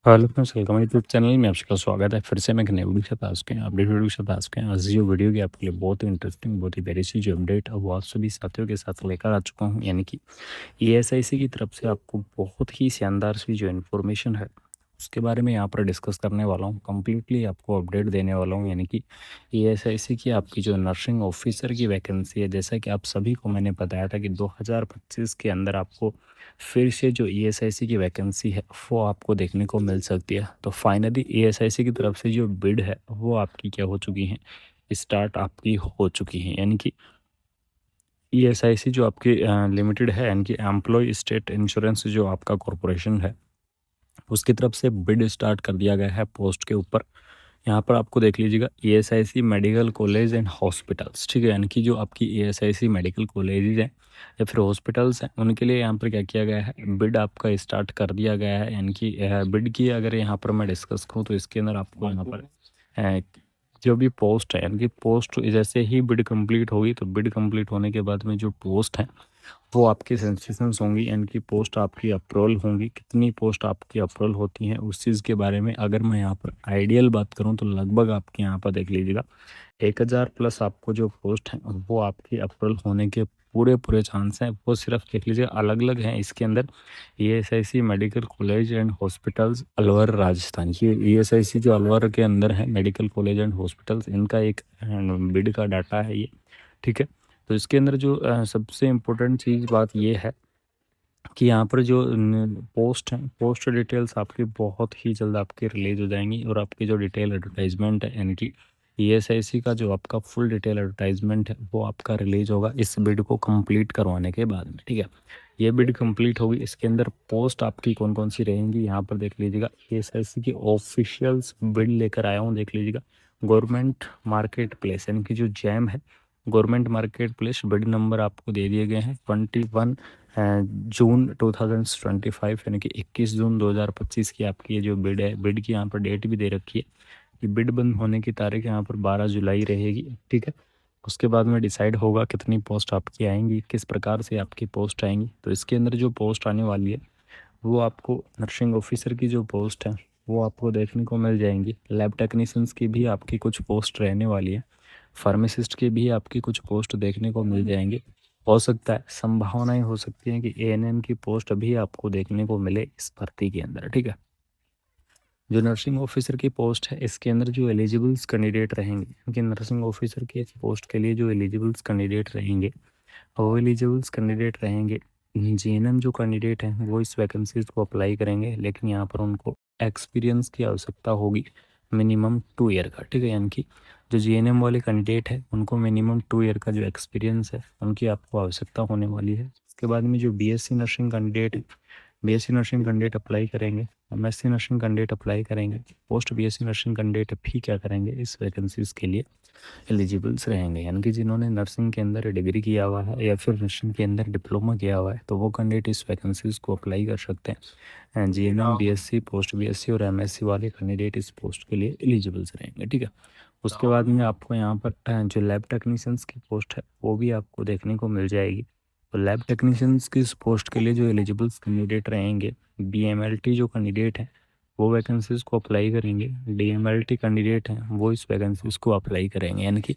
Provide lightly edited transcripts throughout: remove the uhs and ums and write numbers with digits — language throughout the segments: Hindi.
Hello friends, welcome YouTube channel में आपका स्वागत है। फिर से मैं एक नई वीडियो के साथ आ चुके हैं, अपडेट वीडियो के साथ आ चुके हैं। आज जो वीडियो की आपके लिए बहुत ही इंटरेस्टिंग, बहुत ही प्यारी सी जो अपडेट है वो आप सभी साथियों के साथ लेकर आ चुका हूं। यानी कि ईएसआईसी की तरफ से आपको बहुत ही शानदार सी जो इन्फॉर्मेशन है उसके बारे में यहाँ पर डिस्कस करने वाला हूँ। कम्प्लीटली आपको अपडेट देने वाला हूँ। यानी कि ईएसआईसी की आपकी जो नर्सिंग ऑफिसर की वैकेंसी है, जैसा कि आप सभी को मैंने बताया था कि 2025 के अंदर आपको फिर से जो ईएसआईसी की वैकेंसी है वो आपको देखने को मिल सकती है। तो फाइनली ईएसआईसी की तरफ से जो बिड है वो आपकी क्या हो चुकी है, स्टार्ट आपकी हो चुकी है। यानी कि ईएसआईसी जो आपकी लिमिटेड है, यानी कि एम्प्लॉय स्टेट इंश्योरेंस जो आपका कॉरपोरेशन है, उसकी तरफ से बिड स्टार्ट कर दिया गया है पोस्ट के ऊपर। यहाँ पर आपको देख लीजिएगा, ESIC medical college and hospitals, ठीक है। यानी कि जो आपकी ईएसआईसी मेडिकल कॉलेजेज हैं या फिर हॉस्पिटल्स हैं, उनके लिए यहाँ पर क्या किया गया है, बिड आपका स्टार्ट कर दिया गया है। यानी कि बिड की अगर यहाँ पर मैं डिस्कस करूँ तो इसके अंदर आपको यहाँ पर अ, जो भी पोस्ट है, यानी कि पोस्ट जैसे ही बिड कंप्लीट होगी तो बिड कंप्लीट होने के बाद में जो पोस्ट है वो आपकी सेंसेशंस होंगी, यानी कि पोस्ट आपकी अप्रूवल होंगी। कितनी पोस्ट आपकी अप्रूवल होती हैं उस चीज़ के बारे में अगर मैं यहाँ पर आइडियल बात करूँ तो लगभग आपके यहाँ पर देख लीजिएगा 1000 प्लस आपको जो पोस्ट हैं वो आपकी अप्रूवल होने के पूरे पूरे चांस हैं। वो सिर्फ देख लीजिए अलग अलग हैं इसके अंदर। ESIC medical college and hospitals Alwar Rajasthan, ये ईएसआईसी जो अलवर के अंदर है मेडिकल कॉलेज एंड हॉस्पिटल्स, इनका एक बिड का डाटा है ये, ठीक है। तो इसके अंदर जो सबसे इम्पोर्टेंट चीज़ बात ये है कि यहाँ पर जो पोस्ट हैं, पोस्ट डिटेल्स आपकी बहुत ही जल्द आपकी रिलीज हो जाएंगी। और आपकी जो डिटेल एडवर्टाइजमेंट है, यानी कि ईएसआईसी का जो आपका फुल डिटेल एडवर्टाइजमेंट है वो आपका रिलीज होगा इस बिड को कंप्लीट करवाने के बाद में, ठीक है। ये बिड कंप्लीट होगी, इसके अंदर पोस्ट आपकी कौन कौन सी रहेंगी यहाँ पर देख लीजिएगा। ईएसआईसी की ऑफिशियल्स बिड लेकर आया हूँ, देख लीजिएगा। गवर्नमेंट मार्केट प्लेस, यानी कि जो जैम है, government market place, bid number आपको दे दिए गए हैं 21 जून 2025, यानी कि 21 जून 2025 की आपकी ये जो बिड है, बिड की यहाँ पर डेट भी दे रखी है कि बिड बंद होने की तारीख यहाँ पर 12 जुलाई रहेगी, ठीक है। उसके बाद में डिसाइड होगा कितनी पोस्ट आपकी आएंगी, किस प्रकार से आपकी पोस्ट आएंगी। तो इसके अंदर जो पोस्ट आने वाली है वो आपको नर्सिंग ऑफिसर की जो पोस्ट है वो आपको देखने को मिल जाएंगी। लैब टेक्नीशियंस की भी आपकी कुछ पोस्ट रहने वाली है। फार्मासिस्ट की भी आपकी कुछ पोस्ट देखने को मिल जाएंगे। हो सकता है, संभावनाएं हो सकती हैं कि एएनएम की पोस्ट भी आपको देखने को मिले इस भर्ती के अंदर, ठीक है। जो नर्सिंग ऑफिसर की पोस्ट है इसके अंदर जो एलिजिबल्स कैंडिडेट रहेंगे, क्योंकि नर्सिंग ऑफिसर की पोस्ट के लिए जो एलिजिबल्स कैंडिडेट रहेंगे वो एलिजिबल्स कैंडिडेट रहेंगे जीएनएम जो कैंडिडेट हैं वो इस वैकेंसीज को अप्लाई करेंगे, लेकिन यहाँ पर उनको एक्सपीरियंस की आवश्यकता होगी मिनिमम 2 ईयर का, ठीक है। यानी कि जो जीएनएम वाले कैंडिडेट है उनको मिनिमम 2 ईयर का जो एक्सपीरियंस है उनकी आपको आवश्यकता होने वाली है। उसके बाद में जो बीएससी नर्सिंग कैंडिडेट है, बीएससी नर्सिंग कैंडिडेट अप्लाई करेंगे, एमएससी नर्सिंग कैंडिडेट अप्लाई करेंगे, पोस्ट बीएससी नर्सिंग कैंडिडेट भी क्या करेंगे, इस वैकेंसीज के लिए एलिजिबल्स रहेंगे। यानी कि जिन्होंने नर्सिंग के अंदर डिग्री किया हुआ है या फिर नर्सिंग के अंदर डिप्लोमा किया हुआ है तो वो कैंडिडेट इस वैकेंसीज को अप्लाई कर सकते हैं। जीएनएम, बीएससी, पोस्ट बीएससी और एमएससी वाले कैंडिडेट इस पोस्ट के लिए एलिजिबल्स रहेंगे, ठीक है। उसके बाद में आपको यहाँ पर जो लैब टेक्नीशियंस की पोस्ट है वो भी आपको देखने को मिल जाएगी। तो लैब टेक्नीशियंस की इस पोस्ट के लिए जो एलिजिबल्स कैंडिडेट रहेंगे, बीएमएलटी जो कैंडिडेट हैं वो वैकेंसीज को अप्लाई करेंगे, डीएमएलटी कैंडिडेट हैं वो इस वैकेंसीज को अप्लाई करेंगे। यानी कि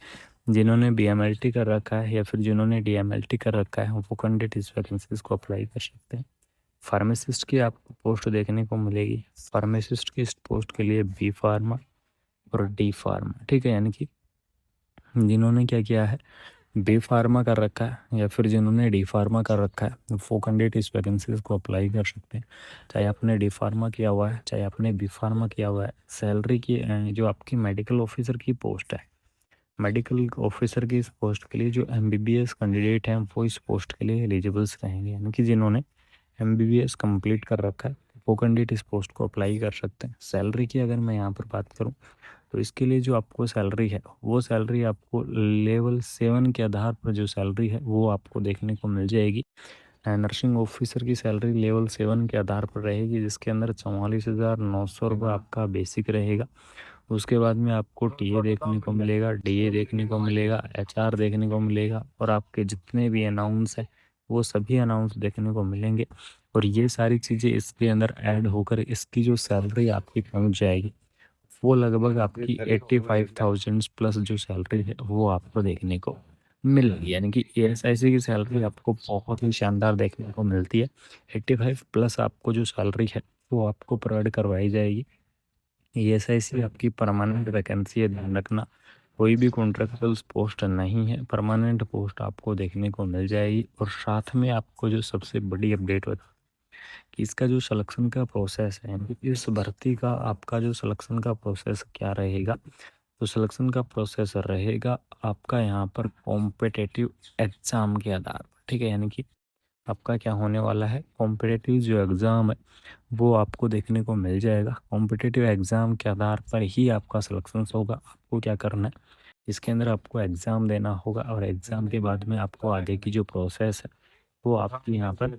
जिन्होंने बीएमएलटी कर रखा है या फिर जिन्होंने डीएमएलटी कर रखा है वो कैंडिडेट इस वैकेंसीज को अप्लाई कर सकते हैं। फार्मासिस्ट की आपको पोस्ट देखने को मिलेगी। फार्मासिस्ट की इस पोस्ट के लिए बी फार्मा और डी फार्मा, ठीक है। यानी कि जिन्होंने क्या किया है, बी फार्मा कर रखा है या फिर जिन्होंने डी फार्मा कर रखा है वो कैंडिडेट इस वैकेंसीज को अप्लाई कर सकते हैं। चाहे आपने डी फार्मा किया हुआ है, चाहे आपने बी फार्मा किया हुआ है। सैलरी की जो आपकी मेडिकल ऑफिसर की पोस्ट है, मेडिकल ऑफिसर की इस पोस्ट के लिए जो एमबीबीएस कैंडिडेट हैं वो इस पोस्ट के लिए एलिजिबल्स रहेंगे। यानी कि जिन्होंने एमबीबीएस कंप्लीट कर रखा है वो कैंडिडेट इस पोस्ट को अप्लाई कर सकते हैं। सैलरी की अगर मैं यहाँ पर बात करूँ तो इसके लिए जो आपको सैलरी है वो सैलरी आपको लेवल 7 के आधार पर जो सैलरी है वो आपको देखने को मिल जाएगी। नर्सिंग ऑफिसर की सैलरी लेवल 7 के आधार पर रहेगी, जिसके अंदर 44,900 रुपये आपका बेसिक रहेगा। उसके बाद में आपको टीए देखने को मिलेगा, डीए देखने को मिलेगा, एचआर देखने को मिलेगा और आपके जितने भी अनाउंस है वो सभी अनाउंस देखने को मिलेंगे। और ये सारी चीज़ें इसके अंदर ऐड होकर इसकी जो सैलरी आपकी पहुंच जाएगी, वो लगभग आपकी 85,000 प्लस जो सैलरी है वो आपको देखने को मिल रही है। यानी कि एएसआईसी की सैलरी आपको बहुत ही शानदार देखने को मिलती है। 85 प्लस आपको जो सैलरी है वो आपको प्रोवाइड करवाई जाएगी। एएसआईसी आपकी परमानेंट वैकेंसी है, ध्यान रखना। कोई भी कॉन्ट्रैक्चुअल पोस्ट नहीं है, परमानेंट पोस्ट आपको देखने को मिल जाएगी। और साथ में आपको जो सबसे बड़ी अपडेट बता कि इसका जो सिलेक्शन का प्रोसेस है, यानी कि इस भर्ती का आपका जो सिलेक्शन का प्रोसेस क्या रहेगा। तो सिलेक्शन का प्रोसेस रहेगा आपका यहाँ पर कॉम्पिटिटिव एग्ज़ाम के आधार पर, ठीक है। यानी कि आपका क्या होने वाला है, कॉम्पिटिटिव जो एग्ज़ाम है वो आपको देखने को मिल जाएगा। कॉम्पिटिटिव एग्ज़ाम के आधार पर ही आपका सिलेक्शन होगा। आपको क्या करना है, इसके अंदर आपको एग्ज़ाम देना होगा और एग्ज़ाम के बाद में आपको आगे की जो प्रोसेस है वो आपकी यहाँ पर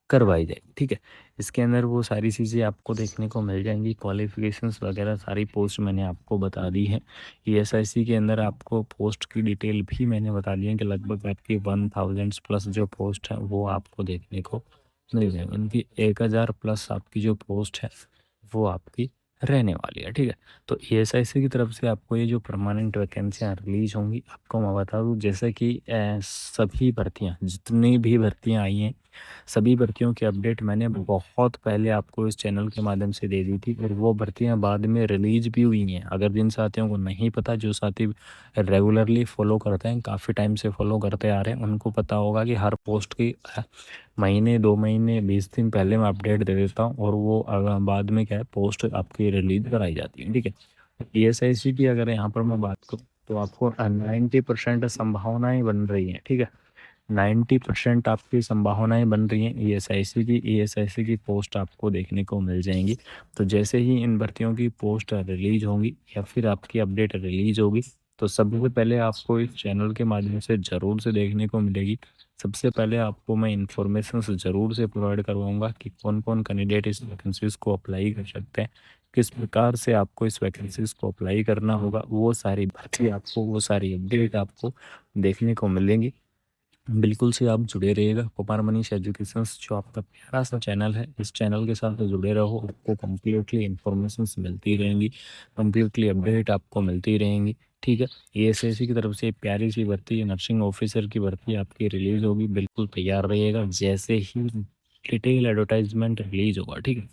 करवाई जाएगी, ठीक है। इसके अंदर वो सारी चीज़ें आपको देखने को मिल जाएँगी, क्वालिफ़िकेशंस वगैरह सारी पोस्ट मैंने आपको बता दी है। ईएसआईसी के अंदर आपको पोस्ट की डिटेल भी मैंने बता दी है कि लगभग आपकी 1000 प्लस जो पोस्ट है वो आपको देखने को मिल जाएगी। उनकी 1000 प्लस आपकी जो पोस्ट है वो आपकी रहने वाली है, ठीक है। तो ईएसआईसी की तरफ से आपको ये जो परमानेंट वैकेंसियाँ रिलीज़ होंगी, आपको मैं बता दूँ जैसे कि सभी भर्तियाँ, जितनी भी भर्तियाँ आई हैं, सभी भर्तियों की अपडेट मैंने बहुत पहले आपको इस चैनल के माध्यम से दे दी थी और वो भर्तियां बाद में रिलीज भी हुई हैं। अगर जिन साथियों को नहीं पता, जो साथी रेगुलरली फॉलो करते हैं, काफ़ी टाइम से फॉलो करते आ रहे हैं, उनको पता होगा कि हर पोस्ट की महीने 2 महीने 20 दिन पहले मैं अपडेट दे देता हूँ और वो बाद में क्या है, पोस्ट आपकी रिलीज कराई जाती है, ठीक है। ईएसआईसी की अगर यहाँ पर मैं बात करूँ तो आपको 90% संभावनाएं बन रही हैं, ठीक है। 90% आपकी संभावनाएं बन रही हैं ईएसआईसी की पोस्ट आपको देखने को मिल जाएंगी। तो जैसे ही इन भर्तियों की पोस्ट रिलीज होंगी या फिर आपकी अपडेट रिलीज होगी, तो सबसे पहले आपको इस चैनल के माध्यम से ज़रूर से देखने को मिलेगी। सबसे पहले आपको मैं इन्फॉर्मेशन ज़रूर से प्रोवाइड करवाऊंगा कि कौन कौन कैंडिडेट इस वैकेंसीज़ को अप्लाई कर सकते हैं, किस प्रकार से आपको इस वैकेंसीज़ को अप्लाई करना होगा। वो सारी भर्ती आपको, वो सारी अपडेट आपको देखने को मिलेंगी। बिल्कुल से आप जुड़े रहिएगा। कुमार मनीष एजुकेशंस जो आपका प्यारा सा चैनल है, इस चैनल के साथ जुड़े रहो। आपको कम्प्लीटली इन्फॉर्मेशंस मिलती रहेंगी, कम्प्लीटली अपडेट आपको मिलती रहेंगी, ठीक है। एएसआईसी की तरफ से एक प्यारी सी भर्ती, नर्सिंग ऑफिसर की भर्ती आपकी रिलीज होगी। बिल्कुल तैयार रहिएगा। जैसे ही डिटेल एडवर्टाइजमेंट रिलीज होगा, ठीक है,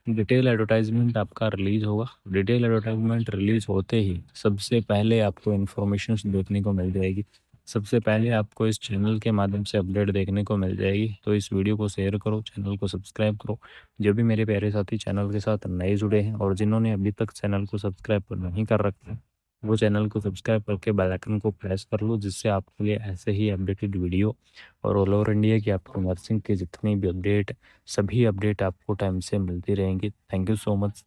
डिटेल एडवर्टाइजमेंट आपका रिलीज होगा। डिटेल एडवर्टाइजमेंट रिलीज होते ही सबसे पहले आपको इन्फॉर्मेशन देखने को मिल जाएगी। सबसे पहले आपको इस चैनल के माध्यम से अपडेट देखने को मिल जाएगी। तो इस वीडियो को शेयर करो, चैनल को सब्सक्राइब करो। जो भी मेरे प्यारे साथी चैनल के साथ नए जुड़े हैं और जिन्होंने अभी तक चैनल को सब्सक्राइब नहीं कर रखा है, वो चैनल को सब्सक्राइब करके बेल आइकन को प्रेस कर लो, जिससे आपके लिए ऐसे ही अपडेटेड वीडियो और ऑल ओवर इंडिया की आपको नर्सिंग के जितनी भी अपडेट, सभी अपडेट आपको टाइम से मिलती रहेंगी। Thank you so much.